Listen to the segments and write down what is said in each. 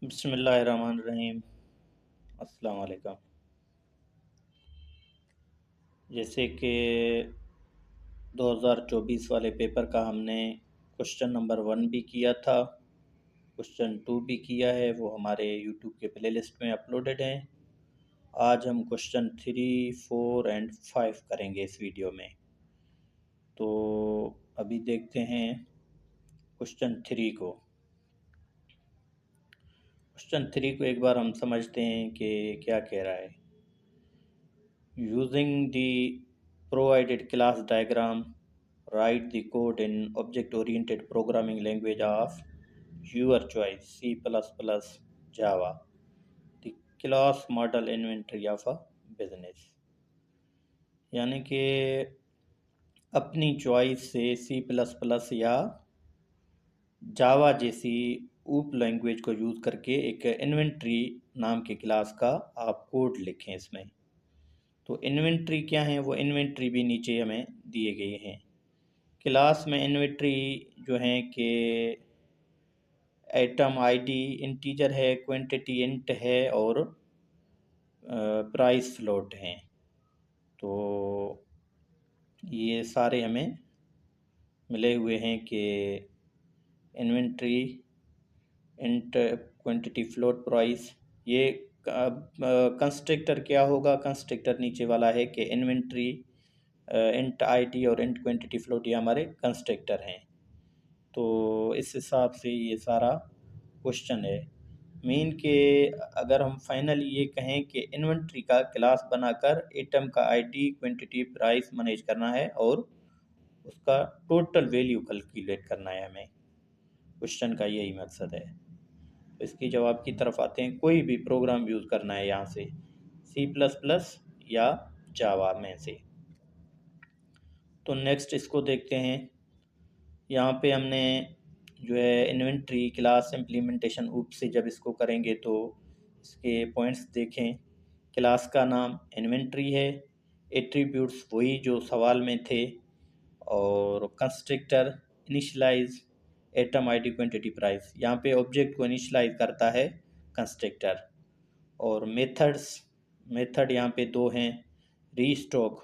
बिस्मिल्लाहिर्रहमानिर्रहीम। अस्सलाम वालेकुम। जैसे कि 2024 वाले पेपर का हमने क्वेश्चन नंबर 1 भी किया था, क्वेश्चन 2 भी किया है, वो हमारे यूट्यूब के प्लेलिस्ट में अपलोडेड हैं। आज हम क्वेश्चन 3, 4 एंड 5 करेंगे इस वीडियो में। तो अभी देखते हैं क्वेश्चन 3 को। क्वेश्चन 3 को एक बार हम समझते हैं कि क्या कह रहा है। Using the provided class diagram, write the code in object-oriented programming language of your choice, C++, Java. The class model inventory of a business. यानी कि अपनी चॉइस से C++ या जावा जैसी ऊप लैंग्वेज को यूज़ करके एक इन्वेंट्री नाम के क्लास का आप कोड लिखें इसमें। तो इन्वेंट्री क्या है, वो इन्वेंट्री भी नीचे हमें दिए गए हैं। क्लास में इन्वेंट्री जो है कि आइटम आईडी इंटीजर है, क्वांटिटी इंट है और प्राइस फ्लोट हैं। तो ये सारे हमें मिले हुए हैं कि inventory int quantity float price. ये कंस्ट्रक्टर क्या होगा, कंस्ट्रक्टर नीचे वाला है कि इन्वेंट्री इंट आईडी और इंट क्वांटिटी फ्लोट, ये हमारे कंस्ट्रक्टर हैं। तो इस हिसाब से ये सारा क्वेश्चन है। मीन के अगर हम फाइनली ये कहें कि इन्वेंट्री का क्लास बनाकर आइटम का आईडी क्वांटिटी प्राइस मैनेज करना है और उसका टोटल वैल्यू कैलकुलेट करना है, हमें क्वेश्चन का यही मकसद है। तो इसकी जवाब की तरफ आते हैं। कोई भी प्रोग्राम यूज़ करना है यहाँ से, C++ या जावा में से। तो नेक्स्ट इसको देखते हैं। यहाँ पे हमने जो है इन्वेंट्री क्लास इम्प्लीमेंटेशन ऊप से जब इसको करेंगे तो इसके पॉइंट्स देखें। क्लास का नाम इन्वेंट्री है, एट्रीब्यूट्स वही जो सवाल में थे, और constructor initialise item ID quantity price, यहाँ पे ऑब्जेक्ट को इनिशलाइज करता है कंस्ट्रक्टर। और मेथड यहाँ पे दो हैं। रीस्टॉक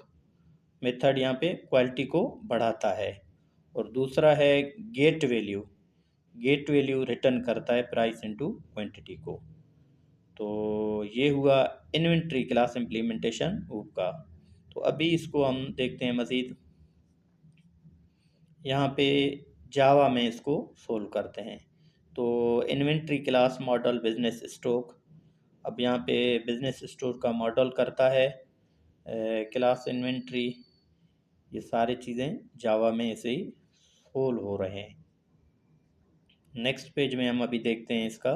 मेथड यहाँ पे क्वालिटी को बढ़ाता है, और दूसरा है गेट वैल्यू रिटर्न करता है प्राइस इनटू क्वांटिटी को। तो ये हुआ इन्वेंट्री क्लास इम्प्लीमेंटेशन ऊप का। तो अभी इसको हम देखते हैं मज़ीद। यहाँ पे जावा में इसको सोल्व करते हैं। तो inventory class model business stock, अब यहाँ पे बिजनेस स्टोर का मॉडल करता है क्लास इन्वेंट्री। ये सारी चीज़ें जावा में ऐसे ही सोल्व हो रहे हैं। नेक्स्ट पेज में हम अभी देखते हैं इसका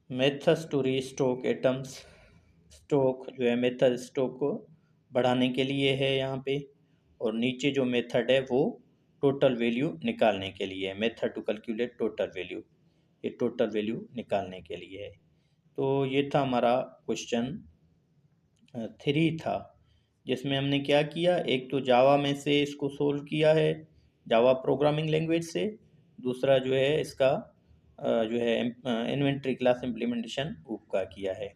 methods to restock items. Stock जो है मेथड स्टॉक को बढ़ाने के लिए है यहाँ पे, और नीचे जो मेथड है वो टोटल वैल्यू निकालने के लिए है। Method to calculate total value, ये टोटल वैल्यू निकालने के लिए है। तो ये था हमारा क्वेश्चन 3 था, जिसमें हमने क्या किया, एक तो जावा में से इसको सोल्व किया है, जावा प्रोग्रामिंग लैंग्वेज से। दूसरा जो है इसका जो है इन्वेंट्री क्लास इम्प्लीमेंटेशन ऊप का किया है।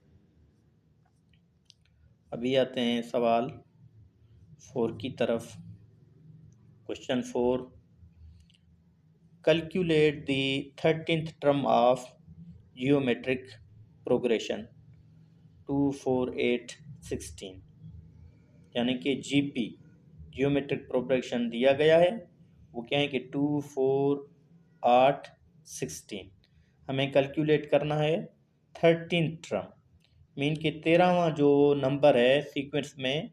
अभी आते हैं सवाल 4 की तरफ। Question 4, calculate the 13th term of geometric progression 2, 4, 8, 16। यानी कि जीपी जियोमेट्रिक प्रोग्रेशन दिया गया है, वो क्या है कि 2, 4, 8, 16 हमें कैलकुलेट करना है 13 टर्म। मीन कि 13वां जो नंबर है सीक्वेंस में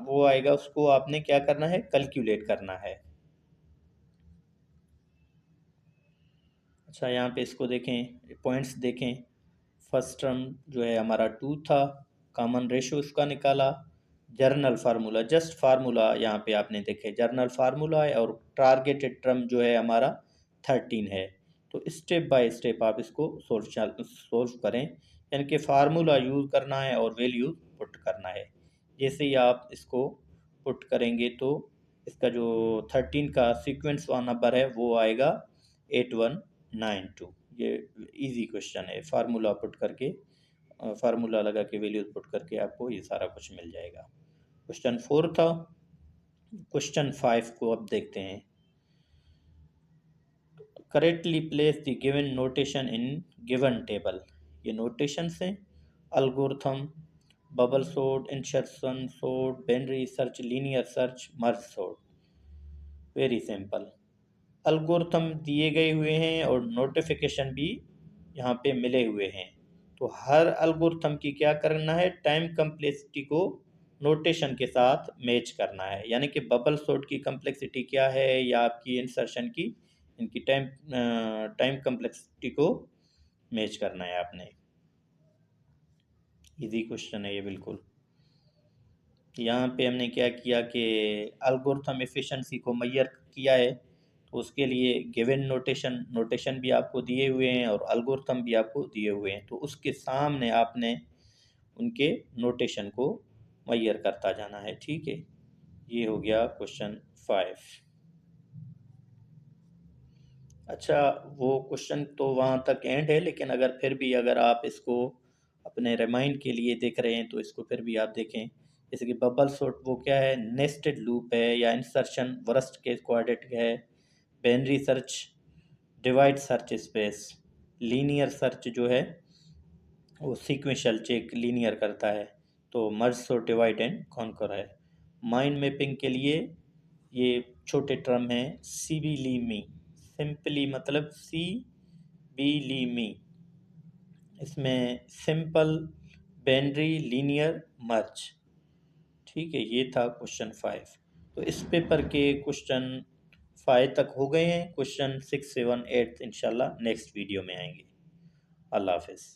वो आएगा, उसको आपने क्या करना है, कैलकुलेट करना है। अच्छा, यहाँ पे इसको देखें, पॉइंट्स देखें। फर्स्ट टर्म जो है हमारा 2 था, कॉमन रेशो इसका निकाला। जर्नल फार्मूला, जस्ट फार्मूला यहाँ पे आपने देखे, जर्नल फार्मूला है, और टारगेटेड टर्म जो है हमारा 13 है। तो स्टेप बाय स्टेप आप इसको सोल्व करें, यानी कि फार्मूला यूज़ करना है और वैल्यू पुट करना है। जैसे ही आप इसको पुट करेंगे तो इसका जो 13 का सीक्वेंस वाला नंबर है वो आएगा 8192। ये इजी क्वेश्चन है, फार्मूला पुट करके, फार्मूला लगा के वैल्यूज पुट करके आपको ये सारा कुछ मिल जाएगा। क्वेश्चन 4 था। क्वेश्चन 5 को अब देखते हैं। Correctly place the given notation in given table. ये नोटेशंस हैं, algorithm, bubble sort, insertion sort, binary search, linear search, merge sort. Very simple. Algorithm दिए गए हुए हैं और नोटिफिकेशन भी यहाँ पे मिले हुए हैं। तो हर अलगोरिथम की क्या करना है, टाइम कम्प्लेक्सिटी को नोटेशन के साथ मैच करना है। यानी कि बबल सॉर्ट की कम्प्लेक्सिटी क्या है या आपकी इंसर्शन की, इनकी टाइम कम्प्लेक्सिटी को मैच करना है आपने। इजी क्वेश्चन है ये बिल्कुल। यहाँ पे हमने क्या किया कि अलगोरिथम एफिशिएंसी को मेजर किया है, तो उसके लिए गिवन नोटेशन भी आपको दिए हुए हैं और अलगोरिथम भी आपको दिए हुए हैं, तो उसके सामने आपने उनके नोटेशन को मेजर करता जाना है। ठीक है, ये हो गया क्वेश्चन 5। अच्छा, वो क्वेश्चन तो वहाँ तक एंड है, लेकिन अगर फिर भी अगर आप इसको अपने रिमाइंड के लिए देख रहे हैं तो इसको फिर भी आप देखें। जैसे कि बबल सॉर्ट वो क्या है, नेस्टेड लूप है, या इंसर्शन वर्स्ट केस क्वाड्रेटिक है, binary search divide search space, linear search जो है वो सीक्वेंशियल चेक लीनियर करता है, तो merge sort divide and conquer है। माइंड मैपिंग के लिए ये छोटे टर्म हैं, सिबिलीमी, सिंपली मतलब सी बी ली मी, इसमें सिंपल, बाइनरी, लीनियर, मर्ज। ठीक है, ये था क्वेश्चन 5। तो इस पेपर के क्वेश्चन 5 तक हो गए हैं। क्वेश्चन 6, 7, 8 इंशाल्लाह नेक्स्ट वीडियो में आएंगे। अल्लाह हाफिज़।